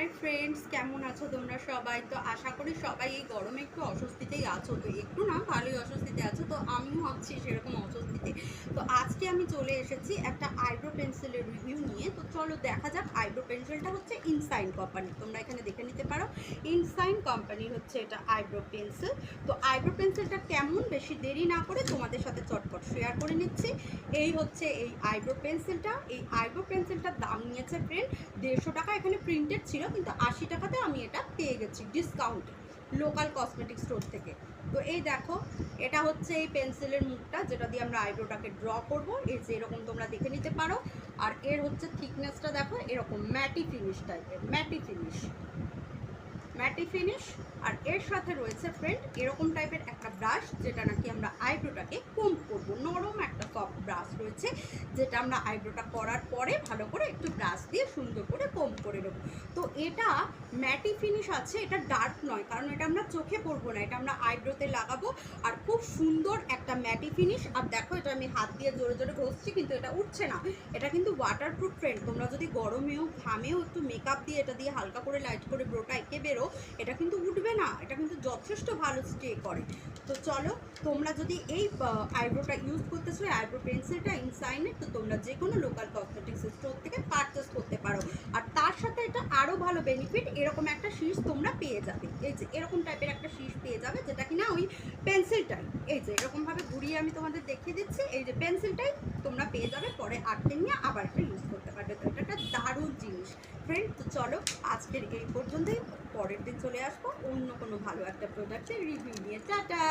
Hi friends, কেমন আছো তোমরা সবাই? তো আশা করি সবাই এই গরমে একটু অস্বস্তিতেই আছো। তো একটু না, ভালোই অস্বস্তিতে আছো। তো আমিও আছি সেরকম অস্বস্তিতে। তো আজকে আমি চলে এসেছি একটা আইব্রো পেন্সিলের রিভিউ নিয়ে। তো চলো দেখা যাক। আইব্রো পেন্সিলটা হচ্ছে ইনসাইন কোম্পানি, তোমরা এখানে দেখে নিতে পারো। ইনসাইন কোম্পানির হচ্ছে এটা আইব্রো পেন্সিল। তো আইব্রো পেন্সিলটা কেমন, বেশি দেরি না করে তোমাদের সাথে চটপট শেয়ার করে নিচ্ছি। এই হচ্ছে এই আইব্রো পেন্সিলটা। এই আইব্রো পেন্সিলটার দাম নিয়েছে ফ্রেন্ড 150 টাকা। এখানে প্রিন্টেড ছিল, কিন্তু 80 টাকাতে আমি এটা পেয়ে গেছি ডিসকাউন্ট লোকাল কসমেটিক স্টোর থেকে। তো এই দেখো, এটা হচ্ছে এই পেন্সিলের মুখটা, যেটা দিয়ে আমরা আইব্রোটাকে ড্র করব। এই যে এরকম তোমরা দেখে নিতে পারো। আর এর হচ্ছে থিকনেসটা দেখো, এরকম ম্যাটি ফিনিশ টাইপের, ম্যাটি ফিনিশ। আর এর সাথে রয়েছে ফ্রেন্ড এরকম টাইপের একটা ব্রাশ, যেটা নাকি আমরা আইব্রোটাকে কম্ব করব। নরম একটা সফট ব্রাশ রয়েছে, যেটা আমরা আইব্রোটা করার পরে ভালো করে একটু ব্রাশ দিয়ে সুন্দর করে কম্ব করে নেব। তো এটা ম্যাটি ফিনিশ আছে, এটা ডার্ক নয়, কারণ এটা আমরা চোখে পরবো না, এটা আমরা আইব্রোতে লাগাবো। আর খুব সুন্দর একটা ম্যাটি ফিনিশ। আর দেখো, এটা আমি হাত দিয়ে জোরে জোরে ঘষছি, কিন্তু এটা উঠছে না। এটা কিন্তু ওয়াটারপ্রুফ ফ্রেন্ড। তোমরা যদি গরমেও ঘামেও একটু মেকআপ দিয়ে এটা দিয়ে হালকা করে লাইট করে ব্রোটা এঁকে বেরো, এটা কিন্তু উঠবে না। এটা কিন্তু যথেষ্ট ভালো স্টে করে। তো চলো, তোমরা যদি এই আইব্রোটা ইউজ করতেছো, আইব্রো পেন্সিলটা ইনসাইনের, তো তোমরা যে কোনো লোকাল কসমেটিক্স স্টোর থেকে পারচেস করতে পারো। আর তার সাথে এটা আরও ভালো বেনিফিট, এরকম একটা শীষ তোমরা পেয়ে যাবে। এই যে এরকম টাইপের একটা শীষ পেয়ে যাবে, যেটা কিনা ওই পেন্সিলটাই, এই যে এরকমভাবে ঘুরিয়ে আমি তোমাদের দেখিয়ে দিচ্ছি। এই যে পেন্সিলটাই তোমরা পেয়ে যাবে, পরে আর্টে নিয়ে আবার একটা ইউজ করতে পারবে। তো এটা একটা দারুণ জিনিস ফ্রেন্ড। তো চলো, আজকের এই পর্যন্তই। পরের দিন চলে আসবো অন্য কোনো ভালো একটা প্রোডাক্টের রিভিউ নিয়ে। টাটা।